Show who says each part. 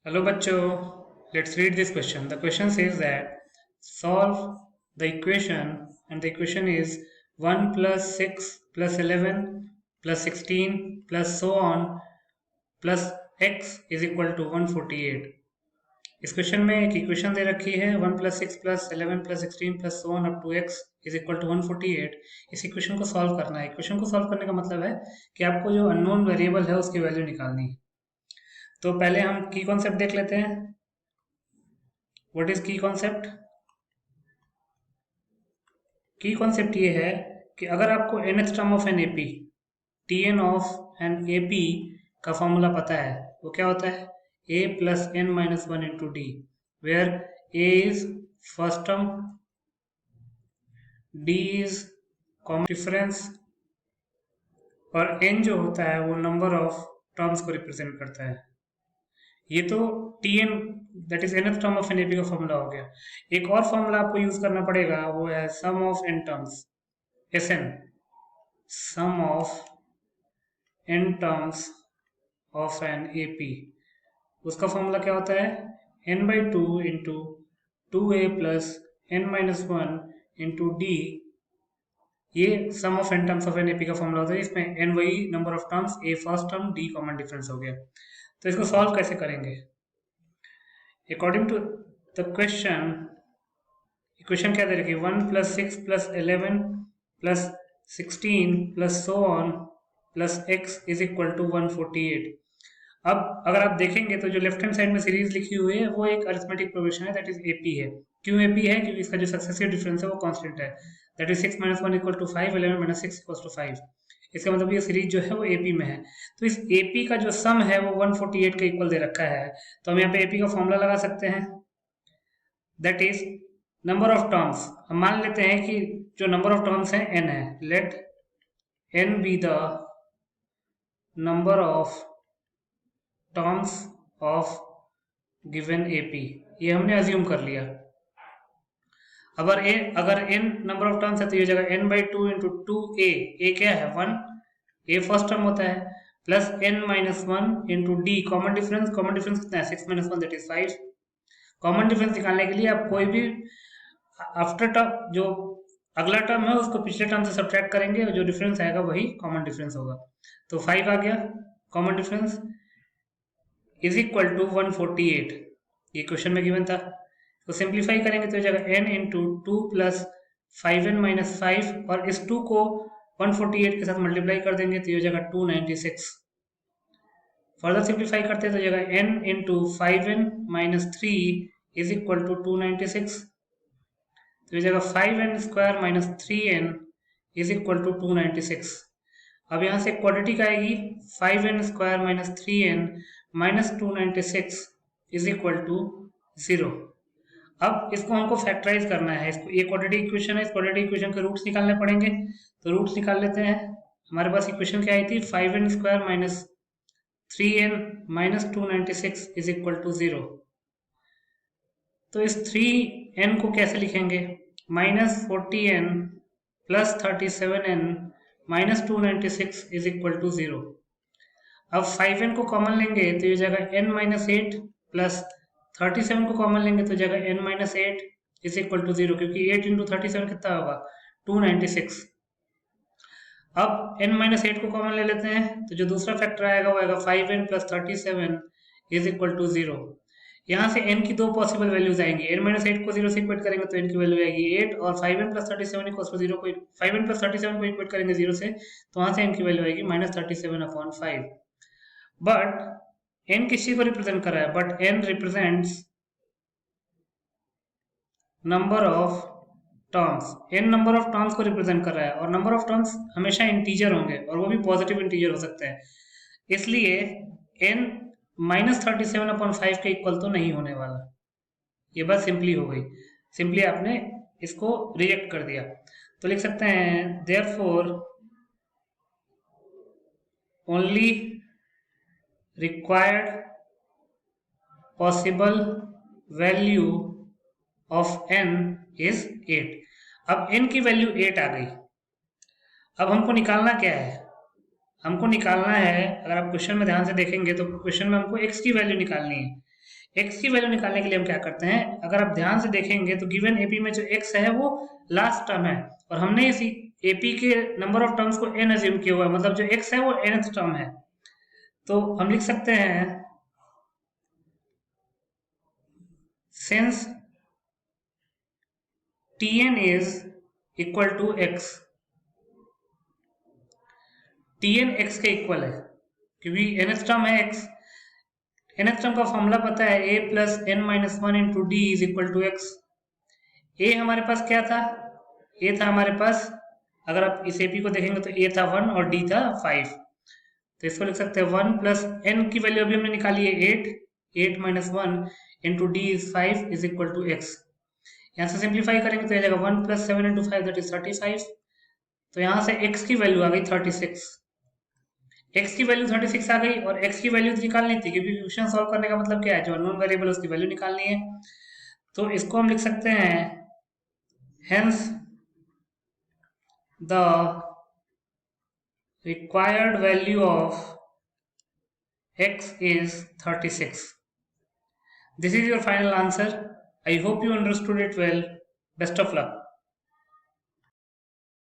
Speaker 1: Hello bachcho, let's read this question. The question says that solve the equation, and the equation is 1 plus 6 plus 11 plus 16 plus so on plus x is equal to 148. इस question में एक equation दे रखी है 1 plus 6 plus 11 plus 16 plus so on up to x is equal to 148. इस equation को solve करना है. Equation को सॉल्व करने का मतलब है कि आपको जो अननोन वेरिएबल है उसकी वैल्यू निकालनी है. तो पहले हम की कॉन्सेप्ट देख लेते हैं. What is key concept? Key concept ये है कि अगर आपको nth term of an AP, tn of an AP का फॉर्मूला पता है, वो क्या होता है? a plus n minus one into d, where a is first term, d is common difference और n जो होता है वो नंबर ऑफ टर्म्स को रिप्रेजेंट करता है. ये तो tn that is nth term of an AP का फॉर्मूला हो गया. एक और फॉर्मूला आपको यूज करना पड़ेगा, वो है sum of n terms, Sn, sum of n terms of an AP. उसका फॉर्मूला क्या होता है? n by two into two a plus n minus one into d. ये sum of n terms of an AP का formula होता है. इसमें n वही number of terms, a first term, d common difference हो गया. तो इसको सॉल्व कैसे करेंगे? According to the question, equation क्या दे रखी है? 1 plus 6 plus 11 plus 16 plus so on plus x is equal to 148. अब अगर आप देखेंगे तो जो लेफ्ट हैंड साइड में सीरीज लिखी हुई है वो एक अरिथमेटिक प्रोग्रेशन है, दैट इज एपी है. क्यों एपी है? क्योंकि इसका जो सक्सेसिव डिफरेंस है वो कांस्टेंट है, that is 6 minus one equal to 5, 11 minus 6 equal to 5. इसका मतलब ये सीरीज जो है वो एपी में है. तो इस एपी का जो सम है वो 148 के इक्वल दे रखा है. तो हम यहाँ पे एपी का फॉर्मूला लगा सकते हैं, that is number of terms. हम मान लेते हैं कि जो नंबर ऑफ टर्म्स है n है. Let n be the number of terms of given AP. ये हमने अज्यूम कर लिया. अगर n नंबर ऑफ टर्म्स है तो ये जगह n by two into two a क्या है? 1. a फर्स्ट टर्म होता है, plus n minus one into d common difference. Common difference कितना है? 6 minus one that is 5. Common difference निकालने के लिए आप कोई भी आफ्टर टर्म, जो अगला टर्म है उसको पिछले टर्म से सब्ट्रैक्ट करेंगे और जो डिफरेंस आएगा वही कॉमन डिफरेंस होगा. तो 5 आ गया common difference is equal to 148. ये क्वेश्चन में गिवन था. तो सिंप्लीफाई करेंगे तो जगह n into two plus 5n minus 5 और इस 2 को 148 के साथ मल्टीप्लाई कर देंगे तो ये जगह 296. फर्दर सिंप्लीफाई करते हैं तो जगह n into 5n minus 3 is equal to 296. तो ये जगह 5n square minus 3n is equal to 296. अब यहाँ से क्वाड्रेटिक आएगी, 5n square minus 3n minus 296 is equal to 0. अब इसको हमको फैक्टराइज करना है. इसको ये क्वाड्रेटिक इक्वेशन है, इस क्वाड्रेटिक इक्वेशन के रूट्स निकालने पड़ेंगे. तो रूट्स निकाल लेते हैं. हमारे पास इक्वेशन क्या आई थी? 5n square minus 3n minus 296 is equal to 0. तो इस 3n को कैसे लिखेंगे? Minus 40n plus 37n minus 296 is equal to 0. अब 5n को कॉमन लेंगे तो ये जगह n माइनस 8 प्लस 37 को कॉमन लेंगे तो जगह n minus 8 is equal to 0, क्योंकि 8 इंटू 37 कितना होगा? 296. अब n माइनस 8 को कॉमन ले लेते हैं तो जो दूसरा फैक्टर आएगा वो आएगा 5n plus 37 is equal to 0. यहाँ से n की दो पॉसिबल वैल्यूज आएंगी. n माइनस 8 को 0 से इक्वेट करेंगे तो n की वैल्यू आएगी 8 और 5n प्लस 37 इक्वल्स टू 0 को 5n प्लस 37 को इक्वेट करेंगे 0 से तो वहाँ से n की वैल्यू आएगी माइनस 37 अपॉन 5. बट n किस चीज को रिप्रेजेंट कर रहा है? But n represents number of terms. n number of terms को रिप्रेजेंट कर रहा है और नंबर ऑफ टर्म्स हमेशा इंटीजर होंगे और वो भी पॉजिटिव इंटीजर हो सकते हैं. इसलिए n माइनस 37 अपॉन 5 के इक्वल तो नहीं होने वाला. ये बात सिंपली हो गई. सिंपली आपने इसको रिजेक्ट कर दिया. तो लिख सकते हैं therefore only required possible value of n is 8. अब n की वैल्यू 8 आ गई. अब हमको निकालना क्या है? हमको निकालना है, अगर आप क्वेश्चन में ध्यान से देखेंगे तो क्वेश्चन में हमको x की वैल्यू निकालनी है. x की वैल्यू निकालने के लिए हम क्या करते हैं, अगर आप ध्यान से देखेंगे तो गिवन एपी में जो x है वो लास्ट टर्म है, और हमने इसी एपी के नंबर ऑफ टर्म्स को n अज्यूम किया हुआ है, मतलब जो x है वो nth टर्म है। तो हम लिख सकते हैं since tn is equal to x, tn x के इक्वल है क्योंकि nth टर्म है x। nth टर्म का फॉर्मूला पता है, a plus n minus one into d is equal to x. a हमारे पास क्या था, a था हमारे पास, अगर आप इस एपी को देखेंगे तो a था 1 और d था 5, तो इसको लिख सकते हैं 1 प्लस n की वैल्यू अभी हमने निकाली है 8 minus one into d is 5 is equal to x. यहाँ से सिंप्लीफाई करेंगे तो यह जाएगा 1 प्लस 7 इंटू 5 दैट इज 35। तो यहाँ से x की वैल्यू आ गई 36, x की वैल्यू 36 आ गई, और x की वैल्यू निकालनी थी क्योंकि इक्वेशन सॉल्व करने का मतलब क्या है, जो अननोन वेरिएबल उसकी वैल्यू निकालनी है। तो इसको हम लिख सकते हैं hence the required value of x is 36. This is your final answer. I hope you understood it well. Best of luck.